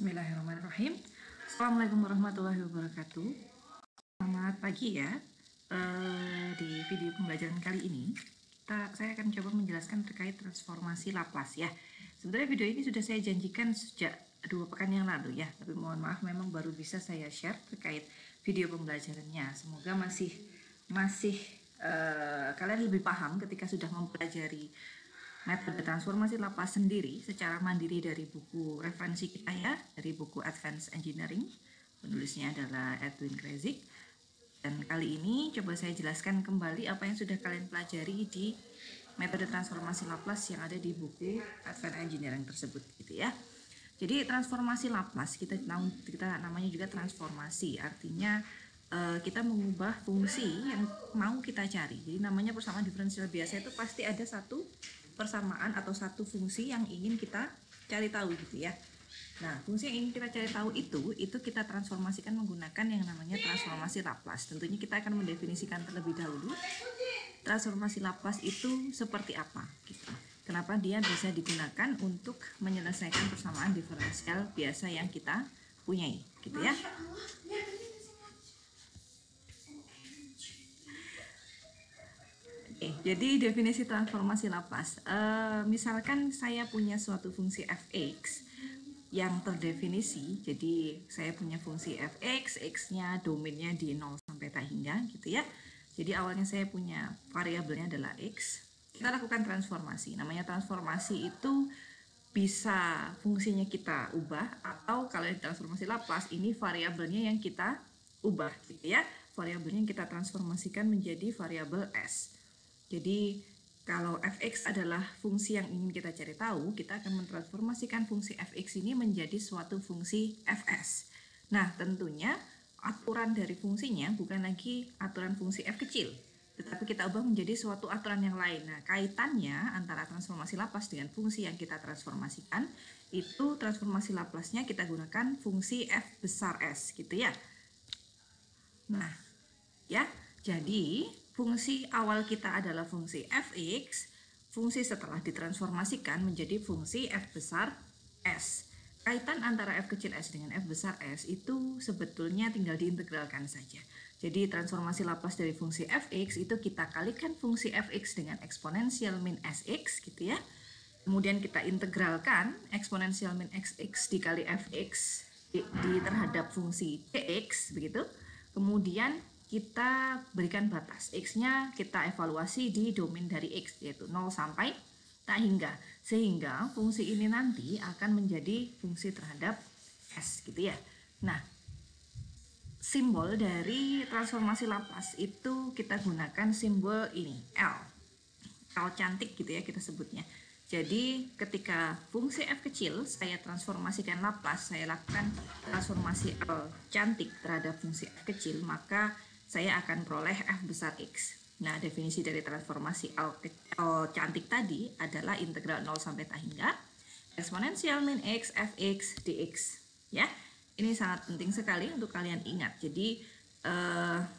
Bismillahirrahmanirrahim. Assalamualaikum warahmatullahi wabarakatuh. Selamat pagi ya. Di video pembelajaran kali ini saya akan coba menjelaskan terkait transformasi Laplace ya. Sebenarnya video ini sudah saya janjikan sejak 2 pekan yang lalu ya, tapi mohon maaf memang baru bisa saya share terkait video pembelajarannya. Semoga masih kalian lebih paham ketika sudah mempelajari metode transformasi Laplace sendiri secara mandiri dari buku referensi kita ya, dari buku Advanced Engineering. Penulisnya adalah Edwin Kreyszig. Dan kali ini coba saya jelaskan kembali apa yang sudah kalian pelajari di metode transformasi Laplace yang ada di buku Advanced Engineering tersebut gitu ya. Jadi transformasi Laplace kita namanya juga transformasi, artinya kita mengubah fungsi yang mau kita cari. Jadi namanya persamaan diferensial biasa itu pasti ada satu persamaan atau satu fungsi yang ingin kita cari tahu gitu ya. Nah, fungsi yang ingin kita cari tahu itu kita transformasikan menggunakan yang namanya transformasi Laplace. Tentunya kita akan mendefinisikan terlebih dahulu transformasi Laplace itu seperti apa gitu. Kenapa dia bisa digunakan untuk menyelesaikan persamaan diferensial biasa yang kita punyai gitu ya. Jadi definisi transformasi Laplace, misalkan saya punya suatu fungsi fx yang terdefinisi, jadi saya punya fungsi fx, x-nya domainnya di 0 sampai tak hingga gitu ya. Jadi awalnya saya punya variabelnya adalah x, kita lakukan transformasi. Namanya transformasi itu bisa fungsinya kita ubah, atau kalau di transformasi Laplace ini variabelnya yang kita ubah gitu ya. Variabelnya yang kita transformasikan menjadi variabel s. Jadi kalau fx adalah fungsi yang ingin kita cari tahu, kita akan mentransformasikan fungsi fx ini menjadi suatu fungsi fs. Nah, tentunya aturan dari fungsinya bukan lagi aturan fungsi f kecil, tetapi kita ubah menjadi suatu aturan yang lain. Nah, kaitannya antara transformasi Laplace dengan fungsi yang kita transformasikan, itu transformasi Laplace-nya kita gunakan fungsi f besar S gitu ya. Nah, ya, jadi fungsi awal kita adalah fungsi fx, fungsi setelah ditransformasikan menjadi fungsi f besar S. Kaitan antara f kecil s dengan f besar S itu sebetulnya tinggal diintegralkan saja. Jadi transformasi Laplace dari fungsi fx itu kita kalikan fungsi fx dengan eksponensial min sx gitu ya. Kemudian kita integralkan eksponensial min xx dikali fx di terhadap fungsi dx begitu. Kemudian kita berikan batas x-nya, kita evaluasi di domain dari x yaitu 0 sampai tak hingga, sehingga fungsi ini nanti akan menjadi fungsi terhadap s gitu ya. Nah, simbol dari transformasi Laplace itu kita gunakan simbol ini L cantik gitu ya kita sebutnya. Jadi ketika fungsi f kecil saya transformasikan Laplace, saya lakukan transformasi L cantik terhadap fungsi f kecil, maka saya akan peroleh f besar x. Nah, definisi dari transformasi L cantik tadi adalah integral 0 sampai tak hingga eksponensial min x fx dx ya. Ini sangat penting sekali untuk kalian ingat. Jadi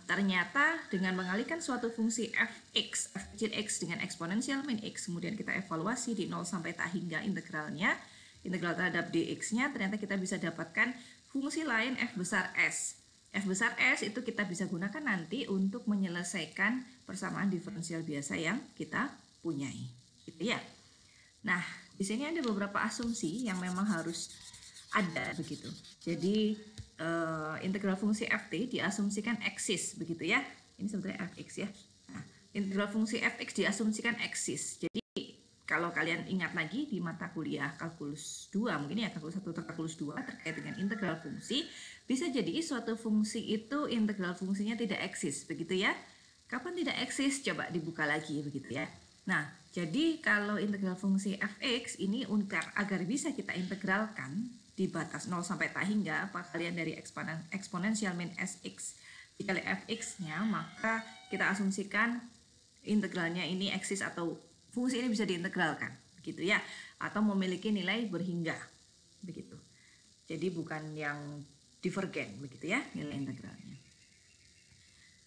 ternyata dengan mengalihkan suatu fungsi fx, f kecil x dengan eksponensial min x, kemudian kita evaluasi di 0 sampai tak hingga integralnya, integral terhadap dx-nya, ternyata kita bisa dapatkan fungsi lain f besar s. F besar S itu kita bisa gunakan nanti untuk menyelesaikan persamaan diferensial biasa yang kita punyai, gitu ya. Nah, di sini ada beberapa asumsi yang memang harus ada begitu. Jadi integral fungsi ft diasumsikan eksis begitu ya. Ini sebetulnya fx ya. Nah, integral fungsi fx diasumsikan eksis. Jadi kalau kalian ingat lagi di mata kuliah kalkulus 2 mungkin ya, kalkulus 1 atau kalkulus 2 terkait dengan integral fungsi, bisa jadi suatu fungsi itu integral fungsinya tidak eksis begitu ya. Kapan tidak eksis? Coba dibuka lagi begitu ya. Nah, jadi kalau integral fungsi fx ini agar bisa kita integralkan di batas 0 sampai tak hingga kalian dari eksponensial min sx dikali fx-nya, maka kita asumsikan integralnya ini eksis atau fungsi ini bisa diintegralkan gitu ya, atau memiliki nilai berhingga begitu. Jadi bukan yang divergen begitu ya nilai integralnya.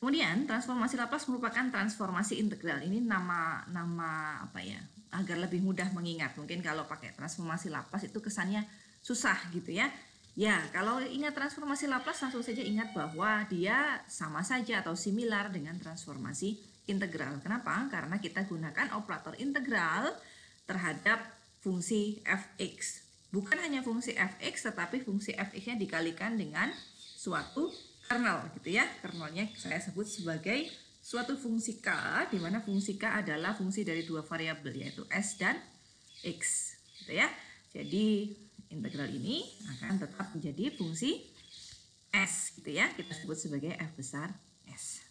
Kemudian transformasi Laplace merupakan transformasi integral. Ini nama apa ya, agar lebih mudah mengingat. Mungkin kalau pakai transformasi Laplace itu kesannya susah gitu ya. Ya, kalau ingat transformasi Laplace langsung saja ingat bahwa dia sama saja atau similar dengan transformasi integral. Kenapa? Karena kita gunakan operator integral terhadap fungsi fx. Bukan hanya fungsi fx, tetapi fungsi fx-nya dikalikan dengan suatu kernel, gitu ya. Kernelnya saya sebut sebagai suatu fungsi k, di mana fungsi k adalah fungsi dari dua variabel, yaitu s dan x, gitu ya. Jadi integral ini akan tetap menjadi fungsi s, gitu ya. Kita sebut sebagai f besar s.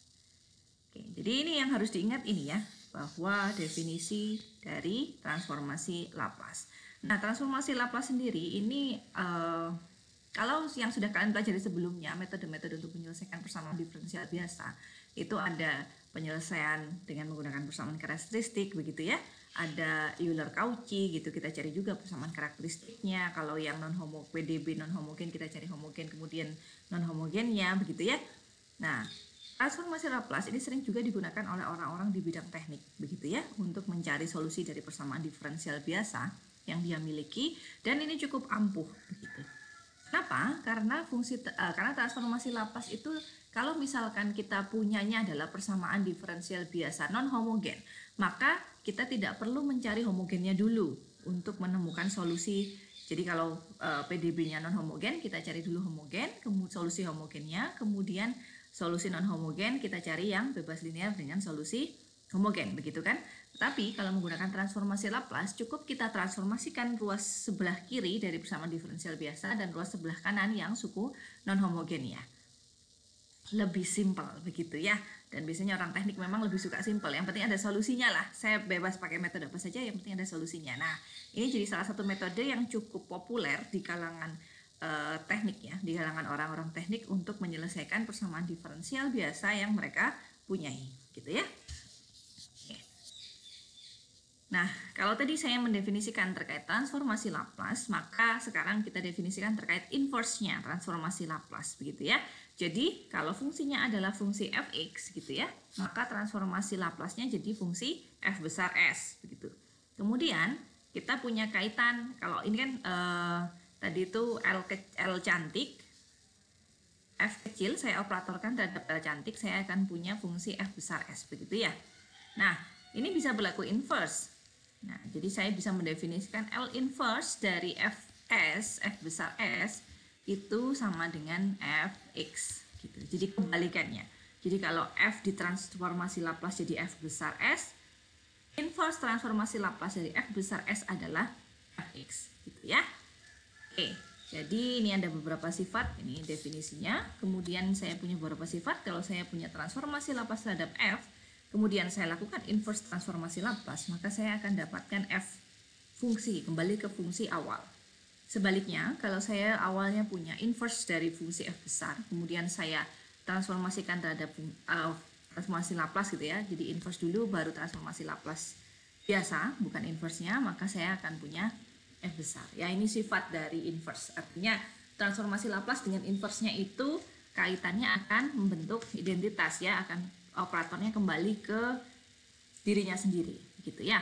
Oke, jadi ini yang harus diingat ini ya, bahwa definisi dari transformasi Laplace. Nah, transformasi Laplace sendiri ini kalau yang sudah kalian pelajari sebelumnya, metode-metode untuk menyelesaikan persamaan diferensial biasa, itu ada penyelesaian dengan menggunakan persamaan karakteristik, begitu ya. Ada Euler-Cauchy gitu, kita cari juga persamaan karakteristiknya. Kalau yang PDB non homogen, kita cari homogen, kemudian non homogennya, begitu ya. Nah, transformasi Laplace ini sering juga digunakan oleh orang-orang di bidang teknik, begitu ya, untuk mencari solusi dari persamaan diferensial biasa yang dia miliki, dan ini cukup ampuh, begitu. Kenapa? Karena transformasi Laplace itu kalau misalkan kita punyanya adalah persamaan diferensial biasa non homogen, maka kita tidak perlu mencari homogennya dulu untuk menemukan solusi. Jadi kalau PDB-nya non homogen, kita cari dulu homogen, kemudian solusi homogennya, kemudian solusi non homogen kita cari yang bebas linear dengan solusi homogen, begitu kan? Tetapi kalau menggunakan transformasi Laplace, cukup kita transformasikan ruas sebelah kiri dari persamaan diferensial biasa dan ruas sebelah kanan yang suku non homogen ya. Lebih simpel, begitu ya. Dan biasanya orang teknik memang lebih suka simpel. Yang penting ada solusinya lah. Saya bebas pakai metode apa saja, yang penting ada solusinya. Nah, ini jadi salah satu metode yang cukup populer di kalangan teknik ya, di kalangan orang-orang teknik untuk menyelesaikan persamaan diferensial biasa yang mereka punyai, gitu ya. Nah, kalau tadi saya mendefinisikan terkait transformasi Laplace, maka sekarang kita definisikan terkait inverse-nya transformasi Laplace, begitu ya. Jadi, kalau fungsinya adalah fungsi fx, gitu ya, maka transformasi Laplace-nya jadi fungsi f besar s, begitu. Kemudian, kita punya kaitan, kalau ini kan tadi itu L cantik, f kecil, saya operatorkan terhadap L cantik, saya akan punya fungsi f besar s, begitu ya. Nah, ini bisa berlaku inverse. Nah, jadi saya bisa mendefinisikan L inverse dari Fs, F besar S, itu sama dengan Fx. Gitu. Jadi kebalikannya. Jadi kalau F ditransformasi Laplace jadi F besar S, inverse transformasi Laplace dari F besar S adalah Fx. Gitu ya. Oke, jadi ini ada beberapa sifat, ini definisinya. Kemudian saya punya beberapa sifat, kalau saya punya transformasi Laplace terhadap F, kemudian saya lakukan inverse transformasi Laplace, maka saya akan dapatkan f fungsi, kembali ke fungsi awal. Sebaliknya, kalau saya awalnya punya inverse dari fungsi f besar, kemudian saya transformasikan terhadap transformasi Laplace gitu ya, jadi inverse dulu baru transformasi Laplace biasa, bukan inverse-nya, maka saya akan punya f besar. Ya, ini sifat dari inverse, artinya transformasi Laplace dengan inverse-nya itu kaitannya akan membentuk identitas ya, akan operatornya kembali ke dirinya sendiri, gitu ya.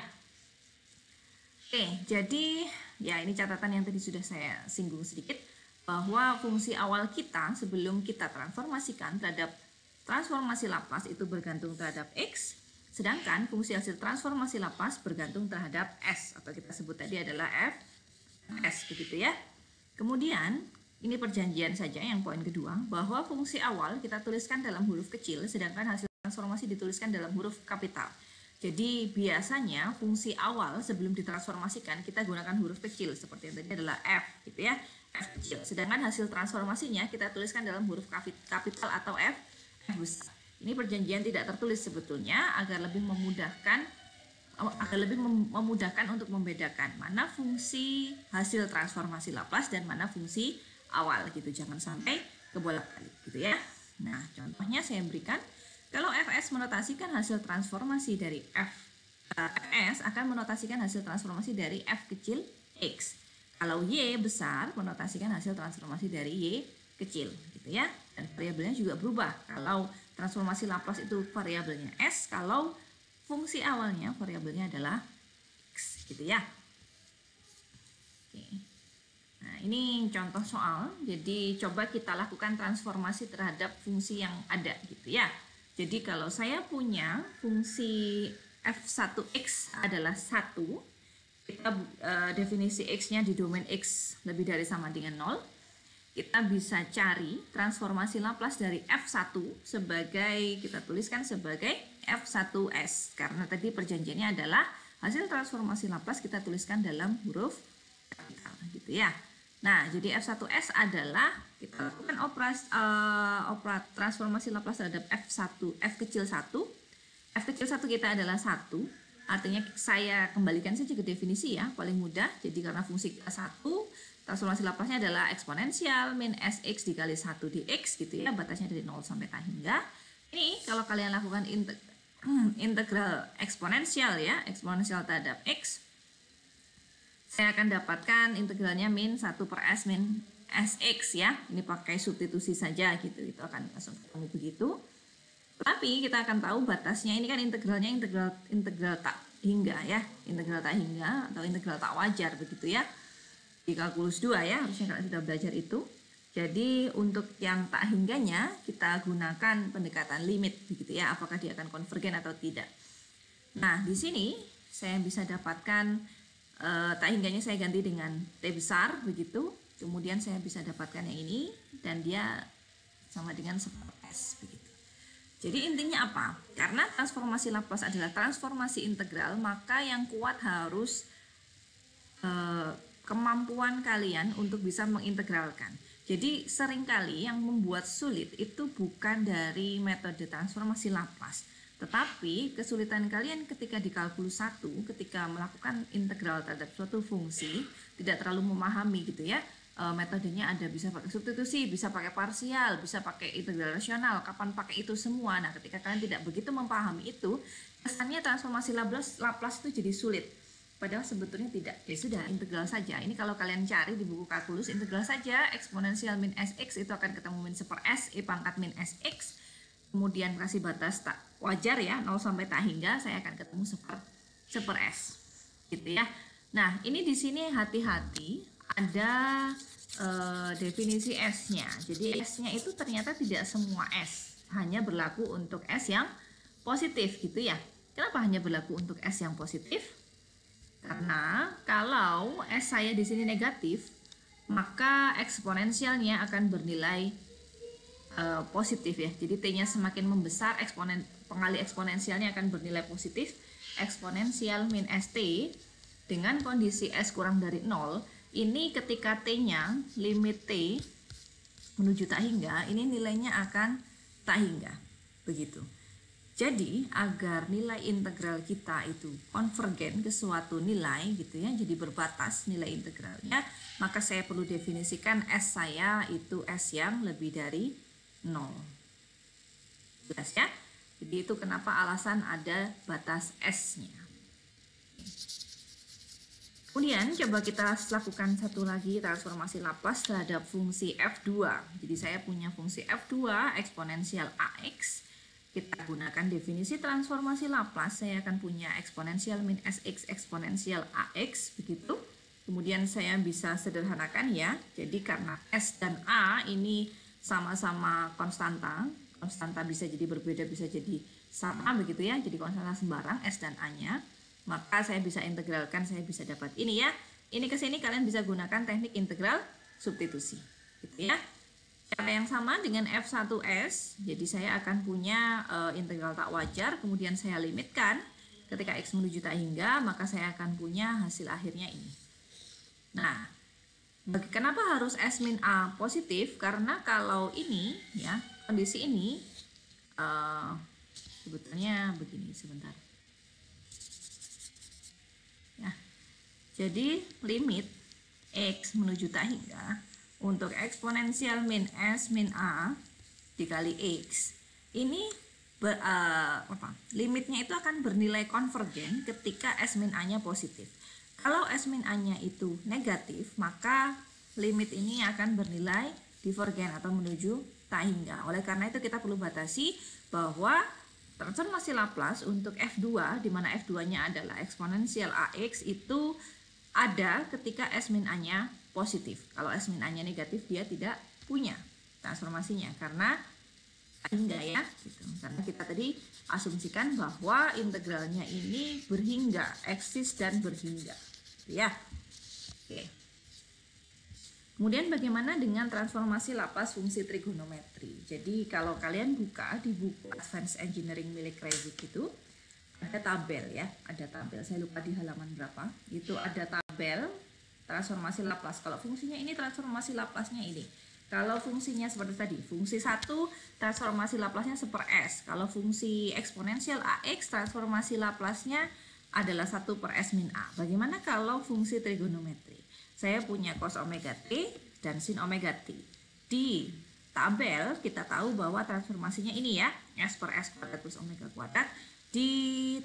Oke, jadi ya ini catatan yang tadi sudah saya singgung sedikit, bahwa fungsi awal kita sebelum kita transformasikan terhadap transformasi Laplace itu bergantung terhadap x, sedangkan fungsi hasil transformasi Laplace bergantung terhadap s, atau kita sebut tadi adalah f s, begitu ya. Kemudian ini perjanjian saja yang poin kedua, bahwa fungsi awal kita tuliskan dalam huruf kecil, sedangkan hasil transformasi dituliskan dalam huruf kapital. Jadi biasanya fungsi awal sebelum ditransformasikan kita gunakan huruf kecil, seperti yang tadi adalah f, gitu ya, f kecil. Sedangkan hasil transformasinya kita tuliskan dalam huruf kapital atau f besar. Ini perjanjian tidak tertulis sebetulnya agar lebih memudahkan untuk membedakan mana fungsi hasil transformasi Laplace dan mana fungsi awal, gitu. Jangan sampai kebolak-balik, gitu ya. Nah, contohnya saya berikan. Kalau Fs menotasikan hasil transformasi dari Fs akan menotasikan hasil transformasi dari F kecil X. Kalau Y besar menotasikan hasil transformasi dari Y kecil, gitu ya. Dan variabelnya juga berubah. Kalau transformasi Laplace itu variabelnya S, kalau fungsi awalnya variabelnya adalah X, gitu ya. Oke. Nah, ini contoh soal. Jadi coba kita lakukan transformasi terhadap fungsi yang ada gitu ya. Jadi kalau saya punya fungsi f1x adalah 1, kita definisi x-nya di domain x lebih dari sama dengan 0. Kita bisa cari transformasi Laplace dari f1 sebagai, kita tuliskan sebagai f1s. Karena tadi perjanjiannya adalah hasil transformasi Laplace kita tuliskan dalam huruf kapital gitu ya. Nah, jadi f1s adalah kita lakukan transformasi Laplace terhadap f kecil 1. F kecil 1 kita adalah 1. Artinya saya kembalikan saja ke definisi ya, paling mudah. Jadi karena fungsi kita 1, transformasi Laplace-nya adalah eksponensial min sx dikali 1 dx gitu ya, batasnya dari 0 sampai tak hingga. Ini kalau kalian lakukan integral eksponensial ya, eksponensial terhadap x, saya akan dapatkan integralnya min 1 per s min sx ya. Ini pakai substitusi saja gitu, itu akan langsung ketemu begitu. Tapi kita akan tahu batasnya, ini kan integralnya integral tak hingga ya, integral tak hingga atau integral tak wajar begitu ya. Di kalkulus 2 ya, harusnya kalian sudah belajar itu. Jadi untuk yang tak hingganya kita gunakan pendekatan limit begitu ya, apakah dia akan konvergen atau tidak. Nah, di sini saya bisa dapatkan tak hingganya saya ganti dengan T besar begitu. Kemudian saya bisa dapatkan yang ini dan dia sama dengan 1 S begitu. Jadi intinya apa? Karena transformasi Laplace adalah transformasi integral, maka yang kuat harus kemampuan kalian untuk bisa mengintegralkan. Jadi seringkali yang membuat sulit itu bukan dari metode transformasi Laplace, tetapi kesulitan kalian ketika di kalkulus 1, ketika melakukan integral terhadap suatu fungsi, tidak terlalu memahami gitu ya. Metodenya ada bisa pakai substitusi, bisa pakai parsial, bisa pakai integral rasional, kapan pakai itu semua. Nah, ketika kalian tidak begitu memahami itu, kesannya transformasi Laplace itu jadi sulit. Padahal sebetulnya tidak. Ya sudah, integral saja. Ini kalau kalian cari di buku kalkulus, integral saja, eksponensial min sx itu akan ketemu min 1 per s, e pangkat min sx. Kemudian kasih batas tak wajar ya, 0 sampai tak hingga, saya akan ketemu 1 per s. Gitu ya. Nah, ini di sini hati-hati ada definisi S-nya. Jadi S-nya itu ternyata tidak semua S, hanya berlaku untuk S yang positif gitu ya. Kenapa hanya berlaku untuk S yang positif? Karena kalau S saya di sini negatif, maka eksponensialnya akan bernilai positif ya. Jadi T-nya semakin membesar, pengali eksponensialnya akan bernilai positif. Eksponensial min ST dengan kondisi S kurang dari 0, ini ketika T-nya, limit T menuju tak hingga, ini nilainya akan tak hingga. Begitu. Jadi, agar nilai integral kita itu konvergen ke suatu nilai gitu ya, jadi berbatas nilai integralnya, maka saya perlu definisikan S saya itu S yang lebih dari 0. Jelas ya? Jadi itu kenapa alasan ada batas S-nya. Kemudian coba kita lakukan satu lagi transformasi Laplace terhadap fungsi f2. Jadi saya punya fungsi f2 eksponensial ax. Kita gunakan definisi transformasi Laplace, saya akan punya eksponensial min sx eksponensial ax begitu. Kemudian saya bisa sederhanakan ya. Jadi karena s dan a ini sama-sama konstanta, konstanta bisa jadi berbeda, bisa jadi sama begitu ya. Jadi konstanta sembarang s dan a-nya. Maka saya bisa integralkan, saya bisa dapat ini ya. Ini ke sini kalian bisa gunakan teknik integral substitusi. Gitu ya. Cara yang sama dengan f1s. Jadi saya akan punya integral tak wajar, kemudian saya limitkan ketika x menuju tak hingga, maka saya akan punya hasil akhirnya ini. Nah, kenapa harus s min a positif? Karena kalau ini ya, kondisi ini sebetulnya begini sebentar. Jadi limit x menuju tak hingga untuk eksponensial min s min a dikali x ini limitnya itu akan bernilai konvergen ketika s min a-nya positif. Kalau s min a-nya itu negatif, maka limit ini akan bernilai divergen atau menuju tak hingga. Oleh karena itu kita perlu batasi bahwa transformasi Laplace untuk f2, di mana f2-nya adalah eksponensial ax, itu ada ketika s min a-nya positif. Kalau S min A-nya negatif, dia tidak punya transformasinya karena hingga ya gitu. Karena kita tadi asumsikan bahwa integralnya ini berhingga, eksis dan berhingga gitu ya. Oke. Kemudian bagaimana dengan transformasi Laplace fungsi trigonometri? Jadi kalau kalian buka di buku Advanced Engineering milik Kreyszig itu ada tabel ya, ada tabel. Saya lupa di halaman berapa. Itu ada tabel transformasi Laplace. Kalau fungsinya ini transformasi Laplace-nya ini. Kalau fungsinya seperti tadi, fungsi 1 transformasi Laplace-nya seper S. Kalau fungsi eksponensial AX transformasi Laplace-nya adalah 1 per S min A. Bagaimana kalau fungsi trigonometri? Saya punya cos omega T dan sin omega T. Di tabel kita tahu bahwa transformasinya ini ya, S per S kuadrat plus omega kuadrat. Di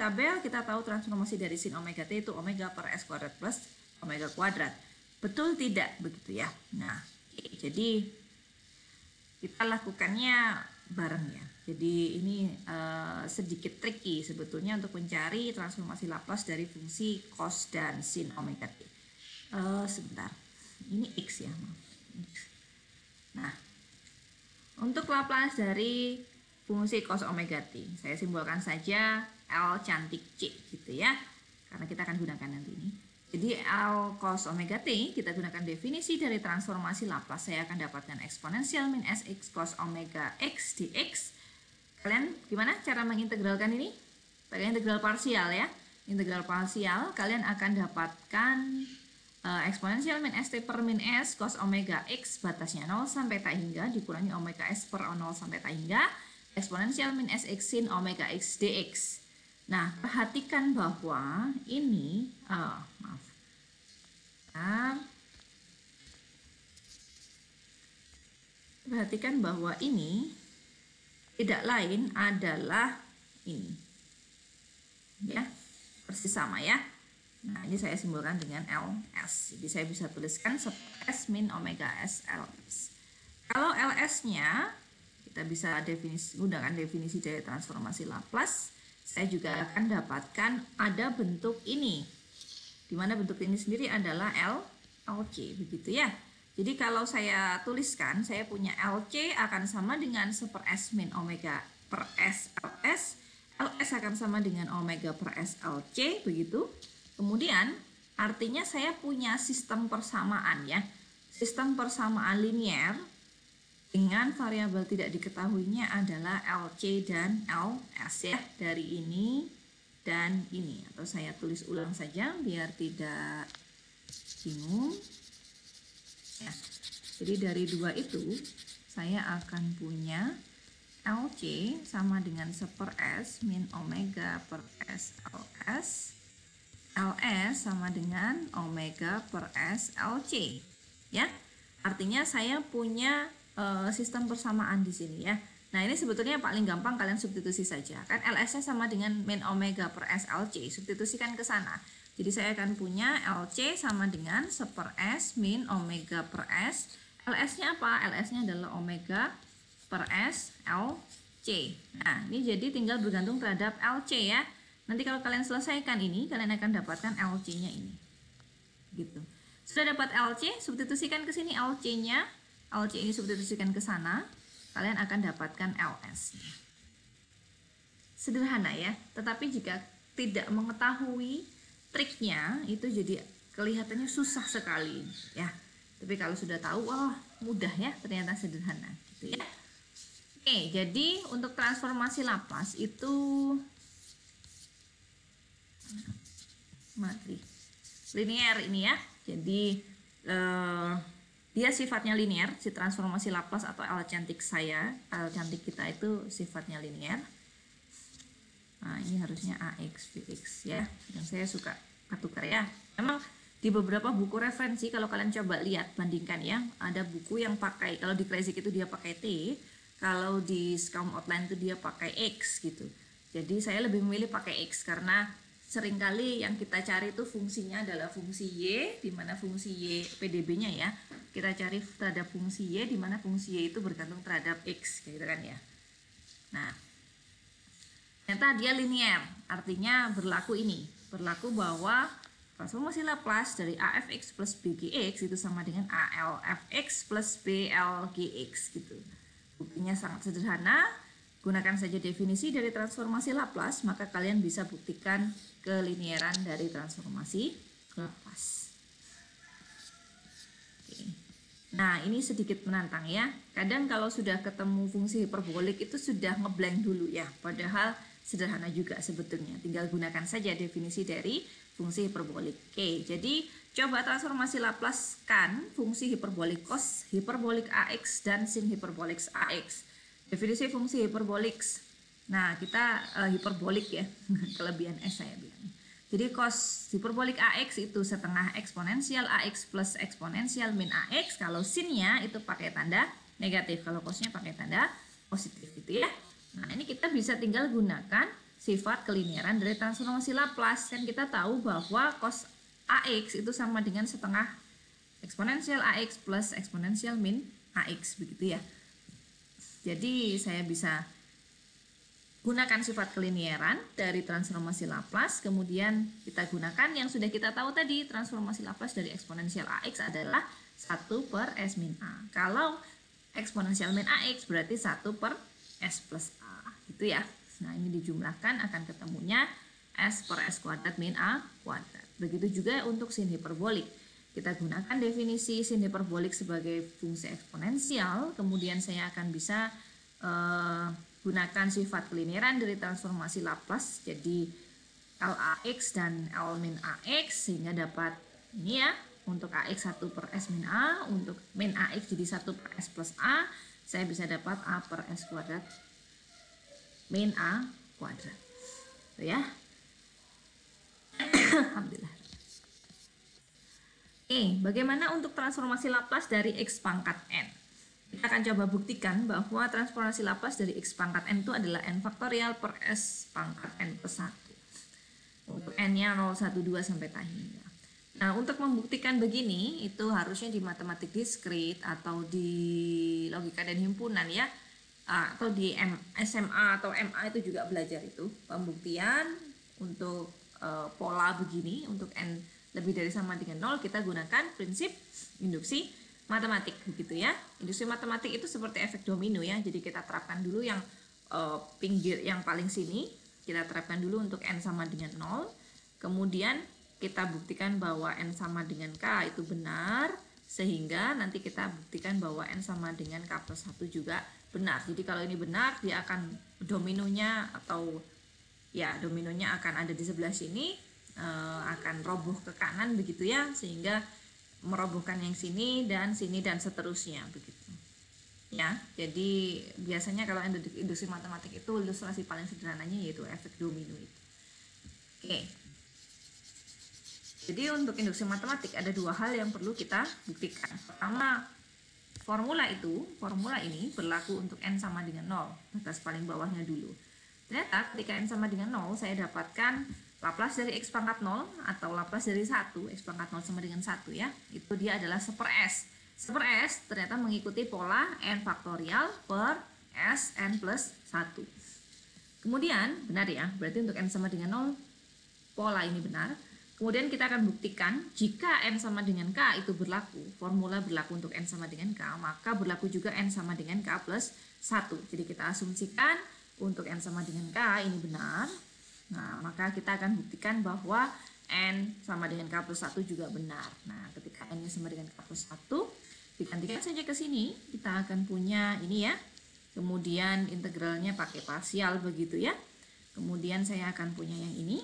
tabel kita tahu transformasi dari sin omega T itu omega per S kuadrat plus omega kuadrat. Betul tidak begitu ya? Nah, jadi kita lakukannya bareng ya. Jadi ini sedikit tricky sebetulnya untuk mencari transformasi Laplace dari fungsi cos dan sin omega T. Sebentar, ini X ya. Nah, untuk Laplace dari fungsi cos omega T, saya simbolkan saja L cantik C gitu ya, karena kita akan gunakan nanti ini. Jadi L cos omega T, kita gunakan definisi dari transformasi Laplace. Saya akan dapatkan eksponensial min Sx cos omega X dx. Kalian gimana cara mengintegralkan ini? Pakai integral parsial ya. Integral parsial, kalian akan dapatkan eksponensial min St per min S cos omega X batasnya 0 sampai tak hingga dikurangi omega S per 0 sampai tak hingga eksponensial min Sx sin omega X dx. Nah, perhatikan bahwa ini, perhatikan bahwa ini tidak lain adalah ini, ya, persis sama ya. Nah, ini saya simbolkan dengan LS. Jadi saya bisa tuliskan S min omega S LS. Kalau LS-nya kita bisa gunakan definisi dari transformasi Laplace. Saya juga akan dapatkan ada bentuk ini. Di mana bentuk ini sendiri adalah LC, begitu ya. Jadi kalau saya tuliskan, saya punya LC akan sama dengan seper S min omega per S LS. LS akan sama dengan omega per S LC, begitu. Kemudian artinya saya punya sistem persamaan ya. Sistem persamaan linear dengan variabel tidak diketahuinya adalah LC dan LS ya. Dari ini dan ini. Atau saya tulis ulang saja biar tidak bingung. Ya. Jadi dari dua itu saya akan punya LC sama dengan seper S min omega per S LS. LS sama dengan omega per S LC ya. Artinya saya punya sistem persamaan di sini ya. Nah, ini sebetulnya paling gampang kalian substitusi saja. Kan LS-nya sama dengan min omega per S LC, substitusikan ke sana. Jadi saya akan punya LC sama dengan seper S min omega per S. LS-nya apa? LS-nya adalah omega per S LC. Nah, ini jadi tinggal bergantung terhadap LC ya. Nanti kalau kalian selesaikan ini, kalian akan dapatkan LC-nya ini. Gitu. Sudah dapat LC, substitusikan ke sini LC-nya. LC ini substitusikan ke sana, kalian akan dapatkan LS-nya. Sederhana ya, tetapi jika tidak mengetahui triknya, itu jadi kelihatannya susah sekali ya. Tapi kalau sudah tahu, wah mudah ya, ternyata sederhana gitu ya. Oke, jadi untuk transformasi Laplace itu linear ini ya. Jadi dia sifatnya linear, si transformasi Laplace atau L cantik L cantik kita itu sifatnya linear. Nah, ini harusnya AX VX ya. Yang saya suka tukar ya. Memang di beberapa buku referensi kalau kalian coba lihat bandingkan ya, ada buku yang pakai, kalau di Kreyszig itu dia pakai T, kalau di Scum Outline itu dia pakai X gitu. Jadi saya lebih memilih pakai X karena seringkali yang kita cari itu fungsinya adalah fungsi Y, di mana fungsi Y PDB-nya ya. Kita cari terhadap fungsi Y, di mana fungsi Y itu bergantung terhadap X, gitu kan ya. Nah, ternyata dia linear, artinya berlaku bahwa Transformasi Laplace dari AFX plus BGX itu sama dengan ALFX plus BLGX gitu. Buktinya sangat sederhana. Gunakan saja definisi dari transformasi Laplace, maka kalian bisa buktikan kelinieran dari transformasi Laplace. Oke. Nah, ini sedikit menantang ya. Kadang kalau sudah ketemu fungsi hiperbolik itu sudah ngeblank dulu ya. Padahal sederhana juga sebetulnya. Tinggal gunakan saja definisi dari fungsi hiperbolik. Oke, jadi coba transformasi Laplace kan fungsi hiperbolik cos hiperbolik AX dan sin hiperbolik AX. Definisi fungsi hiperbolik. Nah, kita hiperbolik ya. Kelebihan S saya bilang. Jadi cos hiperbolik AX itu setengah eksponensial AX plus eksponensial min AX. Kalau sinnya itu pakai tanda negatif. Kalau cosnya pakai tanda positif gitu ya. Nah, ini kita bisa tinggal gunakan sifat kelinieran dari transformasi Laplace. Kan kita tahu bahwa cos AX itu sama dengan setengah eksponensial AX plus eksponensial min AX begitu ya. Jadi saya bisa gunakan sifat kelinieran dari transformasi Laplace, kemudian kita gunakan yang sudah kita tahu tadi, transformasi Laplace dari eksponensial AX adalah 1 per S min A. Kalau eksponensial min AX berarti 1 per S plus A, gitu ya. Nah, ini dijumlahkan akan ketemunya S per S kuadrat min A kuadrat. Begitu juga untuk sin hiperbolik. Kita gunakan definisi sin hiperbolik sebagai fungsi eksponensial, kemudian saya akan bisa gunakan sifat kelinieran dari transformasi Laplace, jadi LAX dan L min AX, sehingga dapat ini ya, untuk AX 1 per S min A, untuk min AX jadi 1 per S plus A, saya bisa dapat A per S kuadrat min A kuadrat. Tuh ya. Alhamdulillah. Bagaimana untuk transformasi Laplace dari X pangkat N? Kita akan coba buktikan bahwa transformasi Laplace dari X pangkat N itu adalah N faktorial per S pangkat N plus 1. Untuk N-nya 0, 1, 2 sampai hingga. Nah, untuk membuktikan begini, itu harusnya di matematik diskrit atau di logika dan himpunan ya, atau di SMA atau MA itu juga belajar itu. Pembuktian untuk pola begini, untuk N lebih dari sama dengan 0, kita gunakan prinsip induksi matematik begitu ya. Induksi matematik itu seperti efek domino ya. Jadi kita terapkan dulu yang pinggir yang paling sini, kita terapkan dulu untuk N sama dengan 0. Kemudian kita buktikan bahwa N sama dengan K itu benar, sehingga nanti kita buktikan bahwa N sama dengan K plus 1 juga benar. Jadi kalau ini benar, dia akan dominonya atau ya dominonya akan ada di sebelah sini, akan roboh ke kanan begitu ya, sehingga merobohkan yang sini dan seterusnya begitu ya. Jadi biasanya kalau induksi matematik itu ilustrasi paling sederhananya yaitu efek domino itu. Oke, jadi untuk induksi matematik ada dua hal yang perlu kita buktikan. Pertama, formula ini berlaku untuk N sama dengan 0, batas paling bawahnya dulu. Ternyata ketika N sama dengan 0, saya dapatkan Laplace dari X pangkat 0 atau Laplace dari 1, X pangkat 0 sama dengan 1 ya, itu dia adalah 1 per S. 1 per S ternyata mengikuti pola N faktorial per S N plus 1. Kemudian, benar ya, berarti untuk N sama dengan 0, pola ini benar. Kemudian kita akan buktikan jika N sama dengan K itu berlaku, formula berlaku untuk N sama dengan K, maka berlaku juga N sama dengan K plus 1. Jadi kita asumsikan untuk N sama dengan K ini benar. Nah, maka kita akan buktikan bahwa N sama dengan K plus 1 juga benar. Nah, ketika N sama dengan K plus 1, digantikan saja ke sini, kita akan punya ini ya. Kemudian integralnya pakai parsial begitu ya. Kemudian saya akan punya yang ini.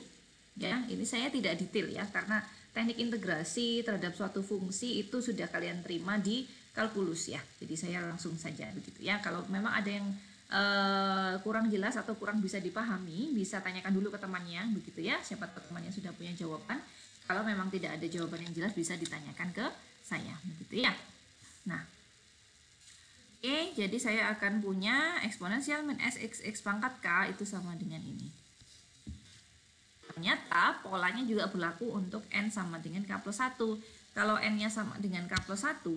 Ya, ini saya tidak detail ya, karena teknik integrasi terhadap suatu fungsi itu sudah kalian terima di kalkulus ya. Jadi saya langsung saja begitu ya. Kalau memang ada yang kurang jelas atau kurang bisa dipahami, bisa tanyakan dulu ke temannya begitu ya, siapa temannya sudah punya jawaban. Kalau memang tidak ada jawaban yang jelas, bisa ditanyakan ke saya begitu ya. Nah, jadi saya akan punya eksponensial min X pangkat K itu sama dengan ini. Ternyata polanya juga berlaku untuk N sama dengan K plus 1. Kalau N-nya sama dengan K plus 1,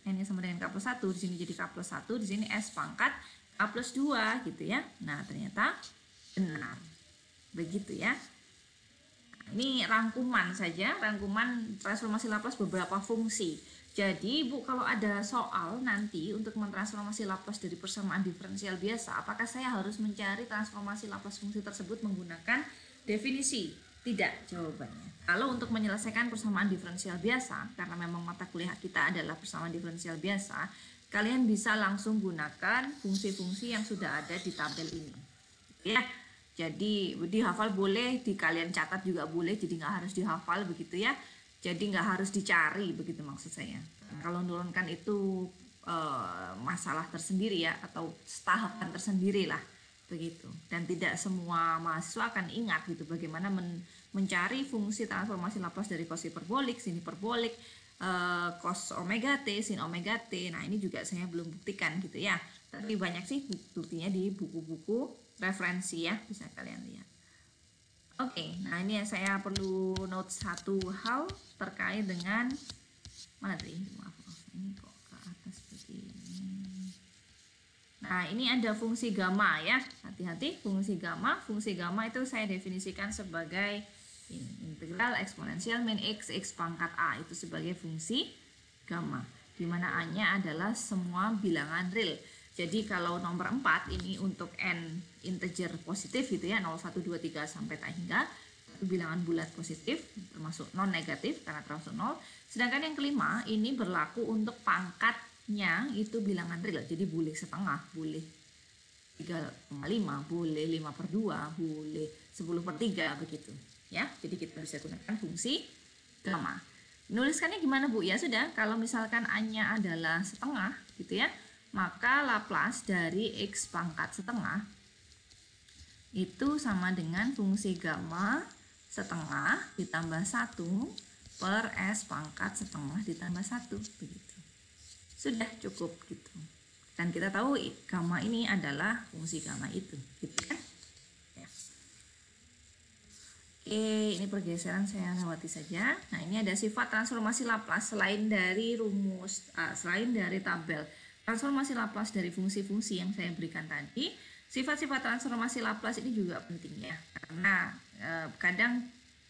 N-nya sama dengan K plus 1, di sini jadi K plus 1, di sini S pangkat K plus 2 gitu ya. Nah, ternyata benar. Begitu ya. Ini rangkuman saja, rangkuman transformasi Laplace beberapa fungsi. Jadi Bu, kalau ada soal nanti untuk mentransformasi Laplace dari persamaan diferensial biasa, apakah saya harus mencari transformasi Laplace fungsi tersebut menggunakan definisi? Tidak jawabannya. Kalau untuk menyelesaikan persamaan diferensial biasa, karena memang mata kuliah kita adalah persamaan diferensial biasa, kalian bisa langsung gunakan fungsi-fungsi yang sudah ada di tabel ini. Ya, jadi dihafal boleh, di kalian catat juga boleh, jadi nggak harus dihafal begitu ya. Jadi nggak harus dicari begitu maksud saya. Kalau menurunkan itu masalah tersendiri ya, atau tahapan tersendiri lah begitu. Dan tidak semua mahasiswa akan ingat gitu bagaimana mencari fungsi transformasi Laplace dari cos hiperbolik, sin hiperbolik, cos omega t, sin omega t. Nah ini juga saya belum buktikan gitu ya. Tapi banyak sih buktinya di buku-buku referensi ya, bisa kalian lihat. Oke, nah ini saya perlu note satu hal terkait dengan mana tadi? Maaf, ini kok ke atas seperti ini. Nah, ini ada fungsi gamma ya. Hati-hati, fungsi gamma. Fungsi gamma itu saya definisikan sebagai integral eksponensial min x pangkat a, itu sebagai fungsi gamma. Di mana a-nya adalah semua bilangan real. Jadi kalau nomor 4 ini untuk n integer positif gitu ya, 0, 1, 2, 3 sampai tak hingga, itu bilangan bulat positif termasuk non negatif karena termasuk 0. Sedangkan yang kelima ini berlaku untuk pangkatnya itu bilangan real. Jadi boleh setengah, boleh 3,5, boleh 5/2, boleh 10/3 begitu. Ya, jadi kita bisa gunakan fungsi gamma. Nuliskannya gimana Bu? Ya sudah, kalau misalkan a-nya adalah setengah gitu ya, maka Laplace dari x pangkat setengah itu sama dengan fungsi gamma setengah ditambah 1 per s pangkat setengah ditambah 1 begitu. Sudah cukup gitu. Dan kita tahu gamma ini adalah fungsi gamma itu, gitu kan? Ya. Oke, ini pergeseran saya lewati saja. Nah, ini ada sifat transformasi Laplace selain dari rumus, selain dari tabel transformasi Laplace dari fungsi-fungsi yang saya berikan tadi. Sifat-sifat transformasi Laplace ini juga penting ya, karena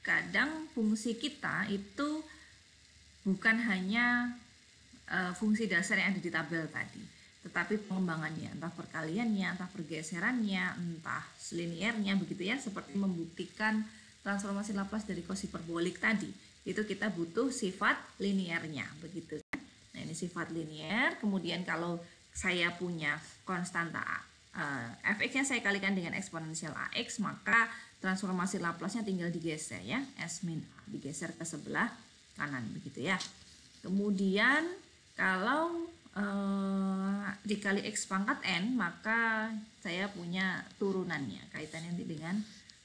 kadang fungsi kita itu bukan hanya fungsi dasar yang ada di tabel tadi, tetapi pengembangannya, entah perkaliannya, entah pergeserannya, entah linearnya begitu ya, seperti membuktikan transformasi Laplace dari cos hiperbolik tadi, itu kita butuh sifat linearnya begitu. Nah ini sifat linear. Kemudian kalau saya punya konstanta fx-nya saya kalikan dengan eksponensial ax, maka transformasi Laplace-nya tinggal digeser ya, s min a, digeser ke sebelah kanan begitu ya. Kemudian kalau dikali x pangkat n, maka saya punya turunannya, kaitannya dengan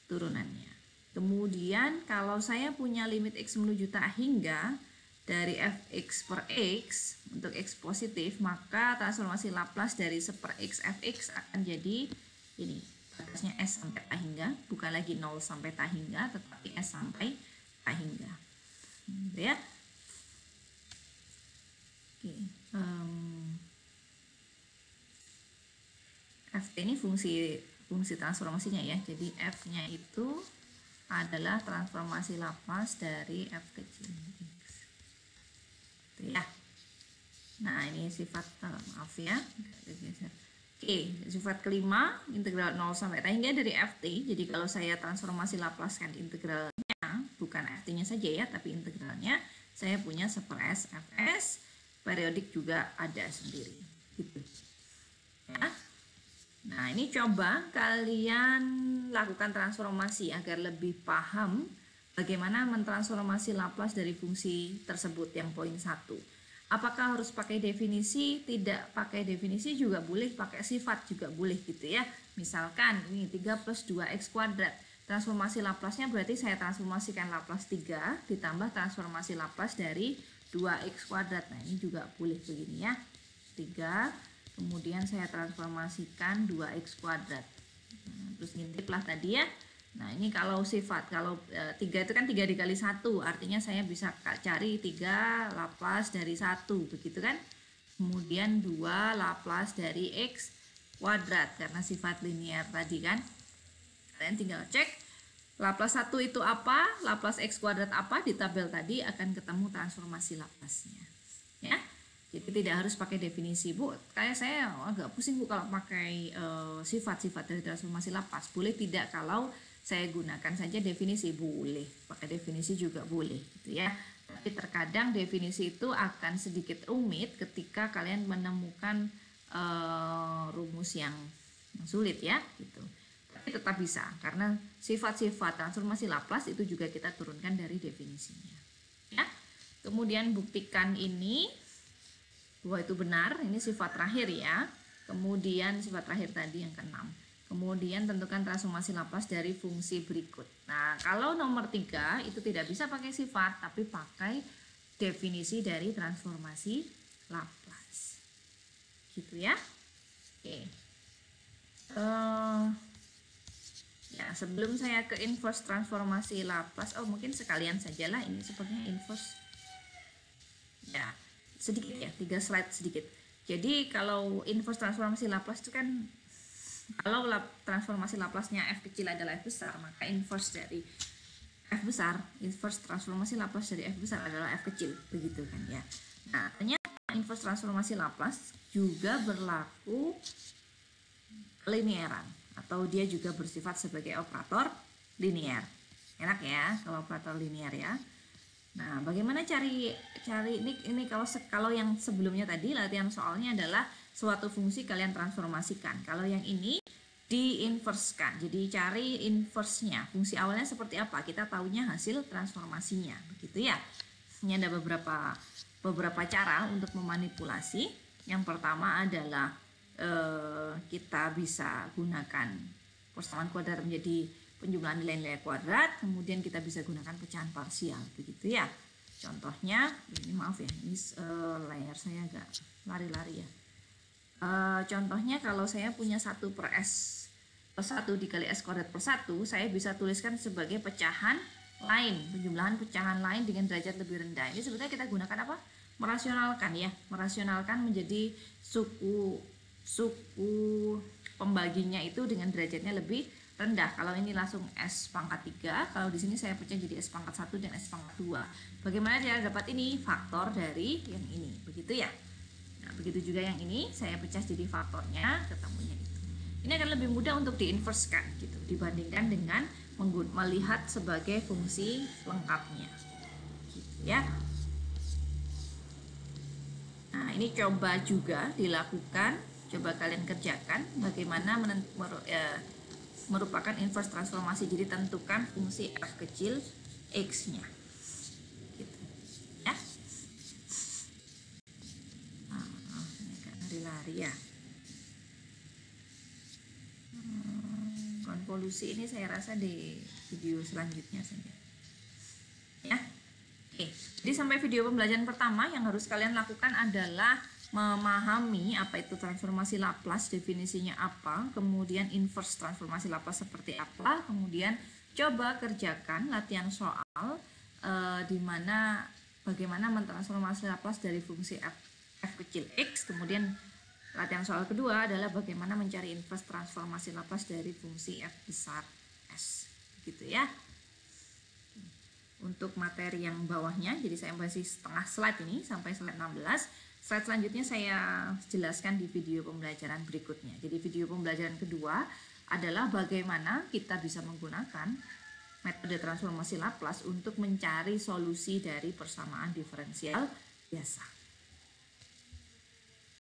turunannya. Kemudian kalau saya punya limit x menuju tak hingga dari fx per x untuk x positif, maka transformasi Laplace dari 1 per x fx akan jadi ini, batasnya s sampai tak hingga, bukan lagi 0 sampai tak hingga, tetapi s sampai tak hingga. Ya. Oke. Ft ini fungsi transformasinya ya. Jadi f-nya itu adalah transformasi Laplace dari f kecil x. Ya. Nah, ini sifat maaf ya. Oke, sifat kelima integral 0 sampai tak hingga dari ft. Jadi kalau saya transformasi Laplace kan integralnya, bukan ft-nya saja ya, tapi integralnya, saya punya 1 per s fs, periodik juga ada sendiri gitu. Ya. Nah, ini coba kalian lakukan transformasi agar lebih paham bagaimana mentransformasi Laplace dari fungsi tersebut yang poin 1. Apakah harus pakai definisi? Tidak pakai definisi juga boleh, pakai sifat juga boleh gitu ya. Misalkan ini 3 plus 2x kuadrat. Transformasi Laplace-nya berarti saya transformasikan Laplace 3 ditambah transformasi Laplace dari 2x kuadrat. Nah, ini juga boleh begini ya. 3 kemudian saya transformasikan 2x kuadrat. Nah, terus ngintip lah tadi ya. Nah ini kalau sifat, kalau 3 itu kan 3 dikali 1, artinya saya bisa cari 3 Laplace dari 1 begitu kan. Kemudian 2 Laplace dari x kuadrat karena sifat linear tadi kan. Kalian tinggal cek Laplace 1 itu apa, Laplace X kuadrat apa, di tabel tadi akan ketemu transformasi Laplace-nya. Ya. Jadi tidak harus pakai definisi, Bu. Kayak saya agak pusing, Bu, kalau pakai sifat-sifat dari transformasi Laplace. Boleh tidak kalau saya gunakan saja definisi? Boleh. Pakai definisi juga boleh, gitu ya. Tapi terkadang definisi itu akan sedikit rumit ketika kalian menemukan rumus yang sulit, ya, gitu. Tapi tetap bisa, karena sifat-sifat transformasi Laplace itu juga kita turunkan dari definisinya. Ya. Kemudian buktikan ini bahwa itu benar, ini sifat terakhir ya. Kemudian sifat terakhir tadi yang ke-6. Kemudian tentukan transformasi Laplace dari fungsi berikut. Nah, kalau nomor 3 itu tidak bisa pakai sifat, tapi pakai definisi dari transformasi Laplace. Gitu ya. Oke. Ya, sebelum saya ke inverse transformasi Laplace, mungkin sekalian sajalah ini sepertinya inverse. Ya, sedikit ya, 3 slide sedikit. Jadi kalau inverse transformasi Laplace itu kan, kalau transformasi Laplace-nya f kecil adalah f besar, maka inverse dari f besar, inverse transformasi Laplace dari f besar adalah f kecil, begitu kan ya. Nah, ternyata inverse transformasi Laplace juga berlaku linearan, atau dia juga bersifat sebagai operator linear. Enak ya kalau operator linear ya. Nah, bagaimana cari ini kalau yang sebelumnya tadi latihan soalnya adalah suatu fungsi kalian transformasikan. Kalau yang ini diinverskan. Jadi cari inverse-nya. Fungsi awalnya seperti apa? Kita tahunya hasil transformasinya, begitu ya. Ini ada beberapa cara untuk memanipulasi. Yang pertama adalah kita bisa gunakan persamaan kuadrat menjadi penjumlahan nilai-nilai kuadrat, kemudian kita bisa gunakan pecahan parsial, begitu ya. Contohnya, ini maaf ya, ini layar saya agak lari-lari ya. Contohnya kalau saya punya 1 per S per 1 dikali S kuadrat per 1, saya bisa tuliskan sebagai pecahan lain, penjumlahan pecahan lain dengan derajat lebih rendah. Ini sebetulnya kita gunakan apa? Merasionalkan ya, merasionalkan menjadi suku pembaginya itu dengan derajatnya lebih rendah. Kalau ini langsung S pangkat 3, kalau di sini saya pecah jadi S pangkat 1 dan S pangkat 2. Bagaimana cara dapat ini? Faktor dari yang ini, begitu ya. Nah, begitu juga yang ini, saya pecah jadi faktornya, ketemunya itu. Ini akan lebih mudah untuk diinverskan gitu, dibandingkan dengan melihat sebagai fungsi lengkapnya. Gitu ya. Nah, ini coba juga dilakukan. Coba kalian kerjakan bagaimana merupakan inverse transformasi. Jadi tentukan fungsi f kecil x-nya. Gitu. Ya. Ini agak lari-lari ya. Konvolusi ini saya rasa di video selanjutnya saja. Ya. Oke. Jadi sampai video pembelajaran pertama yang harus kalian lakukan adalah memahami apa itu transformasi Laplace, definisinya apa, kemudian inverse transformasi Laplace seperti apa, kemudian coba kerjakan latihan soal di mana bagaimana mentransformasi Laplace dari fungsi f kecil x, kemudian latihan soal kedua adalah bagaimana mencari inverse transformasi Laplace dari fungsi f besar s, gitu ya. Untuk materi yang bawahnya, jadi saya masih setengah slide ini sampai slide 16. Slide selanjutnya saya jelaskan di video pembelajaran berikutnya. Jadi video pembelajaran kedua adalah bagaimana kita bisa menggunakan metode transformasi Laplace untuk mencari solusi dari persamaan diferensial biasa.